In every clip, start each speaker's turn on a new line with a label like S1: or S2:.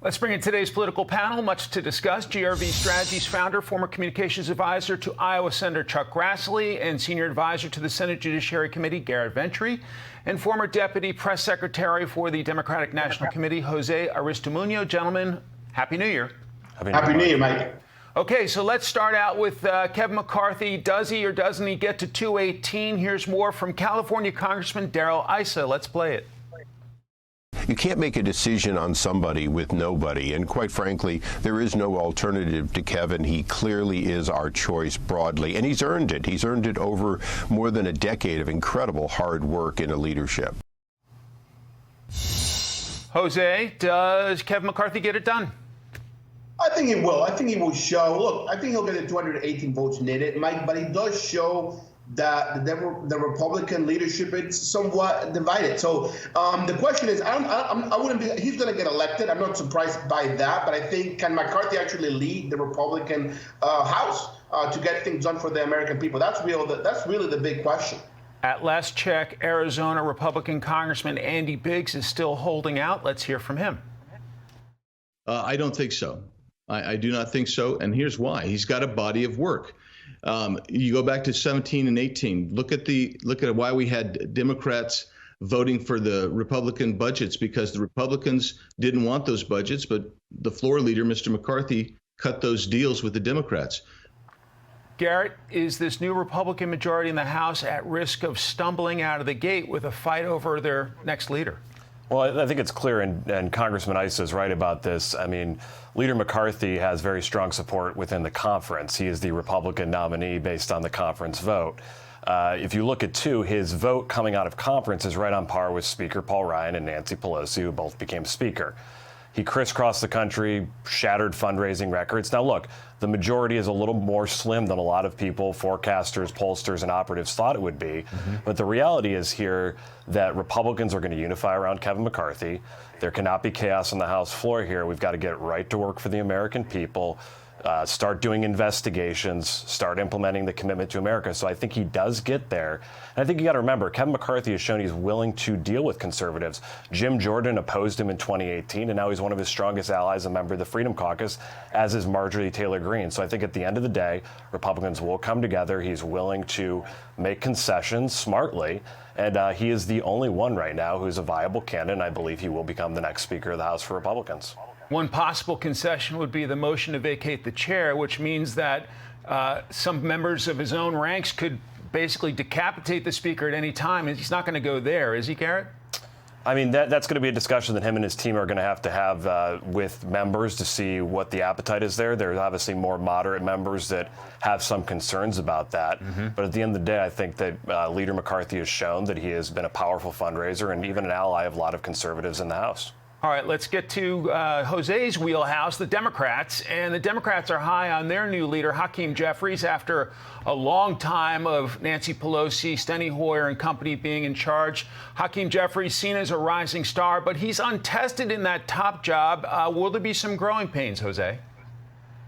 S1: Let's bring in today's political panel. Much to discuss. GRV Strategies founder, former communications advisor to Iowa Senator Chuck Grassley, and senior advisor to the Senate Judiciary Committee, Garrett Ventry, and former deputy press secretary for the Democratic National Committee, Jose Aristimuno. Gentlemen, Happy New Year.
S2: Happy New Year, Mike.
S1: Okay, so let's start out with Kevin McCarthy. Does he or doesn't he get to 218? Here's more from California Congressman Darrell Issa. Let's play it.
S3: You can't make a decision on somebody with nobody, and quite frankly, there is no alternative to Kevin. He clearly is our choice broadly, and he's earned it. He's earned it over more than a decade of incredible hard work in a leadership.
S1: Jose, does Kevin McCarthy get it done?
S2: I think he will. I think he will show. Look, I think he'll get the 218 votes needed, Mike, but he does show that the Republican leadership is somewhat divided. So the question is, I wouldn't be. He's going to get elected. I'm not surprised by that, but I think, can McCarthy actually lead the Republican House to get things done for the American people? That's really the big question.
S1: At last check, Arizona Republican Congressman Andy Biggs is still holding out. Let's hear from him.
S4: I don't think so. I do not think so, and here's why. He's got a body of work. You go back to 17 and 18. Look at why we had Democrats voting for the Republican budgets, because the Republicans didn't want those budgets, but the floor leader, Mr. McCarthy, cut those deals with the Democrats.
S1: Garrett, is this new Republican majority in the House at risk of stumbling out of the gate with a fight over their next leader?
S5: Well, I think it's clear, and Congressman Issa is right about this. I mean, Leader McCarthy has very strong support within the conference. He is the Republican nominee based on the conference vote. If you look at his vote coming out of conference is right on par with Speaker Paul Ryan and Nancy Pelosi, who both became Speaker. He crisscrossed the country, shattered fundraising records. Now, look, the majority is a little more slim than a lot of people, forecasters, pollsters, and operatives thought it would be. But the reality is here that Republicans are going to unify around Kevin McCarthy. There cannot be chaos on the House floor here. We've got to get right to work for the American people. Start doing investigations, start implementing the commitment to America. So I think he does get there. And I think you got to remember, Kevin McCarthy has shown he's willing to deal with conservatives. Jim Jordan opposed him in 2018, and now he's one of his strongest allies, a member of the Freedom Caucus, as is Marjorie Taylor Greene. So I think at the end of the day, Republicans will come together. He's willing to make concessions smartly. And he is the only one right now who's a viable candidate, and I believe he will become the next Speaker of the House for Republicans.
S1: One possible concession would be the motion to vacate the chair, which means that some members of his own ranks could basically decapitate the speaker at any time. And he's not going to go there, is he, Garrett?
S5: I mean, that's going to be a discussion that him and his team are going to have with members to see what the appetite is there. There's obviously more moderate members that have some concerns about that. But at the end of the day, I think that Leader McCarthy has shown that he has been a powerful fundraiser and even an ally of a lot of conservatives in the House.
S1: All right, let's get to Jose's wheelhouse, the Democrats. And the Democrats are high on their new leader, Hakeem Jeffries, after a long time of Nancy Pelosi, Steny Hoyer and company being in charge. Hakeem Jeffries seen as a rising star, but he's untested in that top job. Will there be some growing pains, Jose?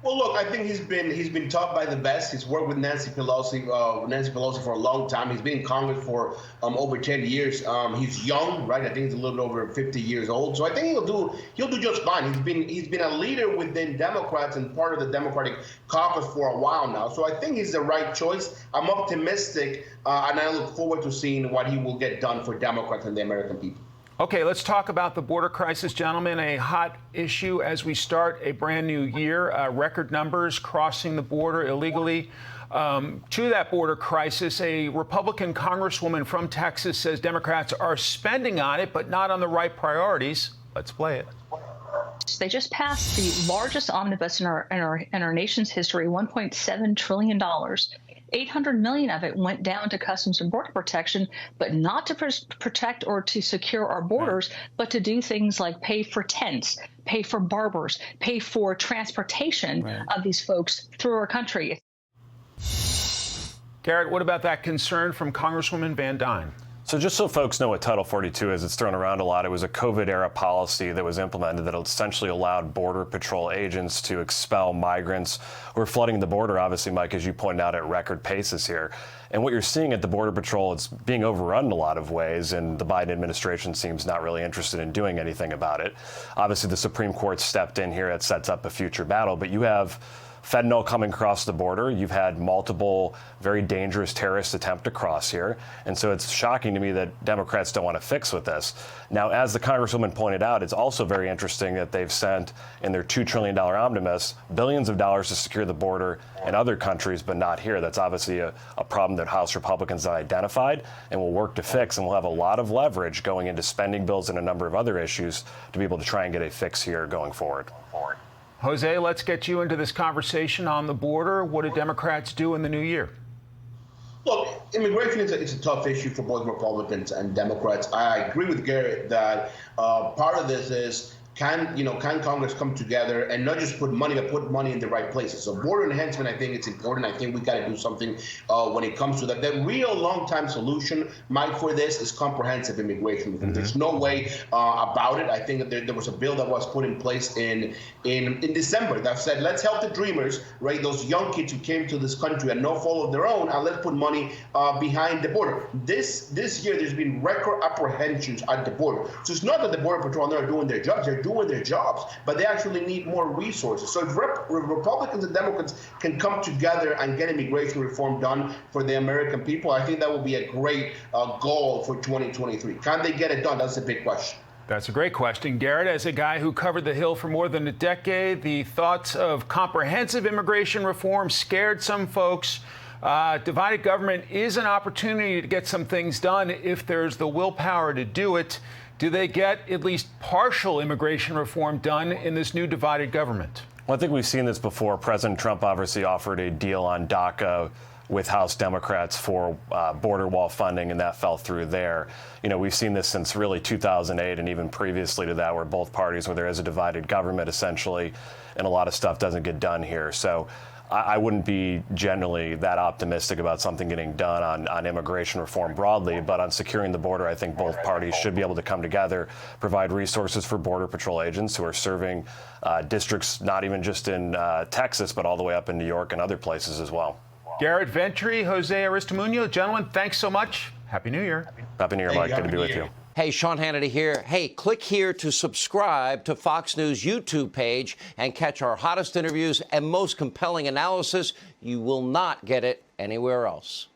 S2: Well, look, I think he's been taught by the best. He's worked with Nancy Pelosi for a long time. He's been in Congress for over 10 years. He's young, right? I think he's a little bit over 50 years old. So I think he'll do just fine. He's been a leader within Democrats and part of the Democratic caucus for a while now. So I think he's the right choice. I'm optimistic, and I look forward to seeing what he will get done for Democrats and the American people.
S1: Okay, let's talk about the border crisis, gentlemen. A hot issue as we start a brand new year. Record numbers crossing the border illegally. To that border crisis, a Republican congresswoman from Texas says Democrats are spending on it, but not on the right priorities. Let's play it.
S6: They just passed the largest omnibus in our nation's history, $1.7 trillion. $800 million of it went down to Customs and Border Protection, but not to protect or to secure our borders, but to do things like pay for tents, pay for barbers, pay for transportation of these folks through our country.
S1: Garrett, what about that concern from Congresswoman Van Dyne?
S5: So just so folks know what Title 42 is, it's thrown around a lot. It was a COVID-era policy that was implemented that essentially allowed Border Patrol agents to expel migrants who are flooding the border, obviously, Mike, as you pointed out, at record paces here. And what you're seeing at the Border Patrol, it's being overrun in a lot of ways, and the Biden administration seems not really interested in doing anything about it. Obviously, the Supreme Court stepped in here. It sets up a future battle, but you have fentanyl coming across the border. You've had multiple very dangerous terrorists attempt to cross here. And so it's shocking to me that Democrats don't want to fix with this. Now, as the Congresswoman pointed out, it's also very interesting that they've sent in their $2 trillion omnibus billions of dollars to secure the border in other countries, but not here. That's obviously a problem that House Republicans have identified and will work to fix. And we'll have a lot of leverage going into spending bills and a number of other issues to be able to try and get a fix here going forward.
S1: Jose, let's get you into this conversation on the border. What do Democrats do in the new year?
S2: Look, immigration is a tough issue for both Republicans and Democrats. I agree with Garrett that part of this is can Congress come together and not just put money, but put money in the right places. So border enhancement, I think it's important. I think we got to do something when it comes to that. The real long-time solution, Mike, for this is comprehensive immigration. Mm-hmm. There's no way about it. I think that there was a bill that was put in place in December that said, let's help the dreamers, right? Those young kids who came to this country and no fault of their own, and let's put money behind the border. This year, there's been record apprehensions at the border. So it's not that the Border Patrol are not doing their jobs. They're doing their jobs, but they actually need more resources. So if Republicans and Democrats can come together and get immigration reform done for the American people, I think that will be a great goal for 2023. Can they get it done? That's a big question.
S1: That's a great question. Garrett, as a guy who covered the Hill for more than a decade, the thoughts of comprehensive immigration reform scared some folks. Divided government is an opportunity to get some things done if there's the willpower to do it. Do they get at least partial immigration reform done in this new divided government?
S5: Well, I think we've seen this before. President Trump obviously offered a deal on DACA with House Democrats for border wall funding, and that fell through there. You know, we've seen this since really 2008 and even previously to that, where both parties, where there is a divided government essentially, and a lot of stuff doesn't get done here. So I wouldn't be generally that optimistic about something getting done on immigration reform broadly, but on securing the border, I think both parties should be able to come together, provide resources for Border Patrol agents who are serving districts not even just in Texas, but all the way up in New York and other places as well.
S1: Garrett Ventry, Jose Aristimuno, gentlemen, thanks so much. Happy New Year.
S5: Happy New Year, Mike. Good to be with you.
S7: Hey, Sean Hannity here. Hey, click here to subscribe to Fox News YouTube page and catch our hottest interviews and most compelling analysis. You will not get it anywhere else.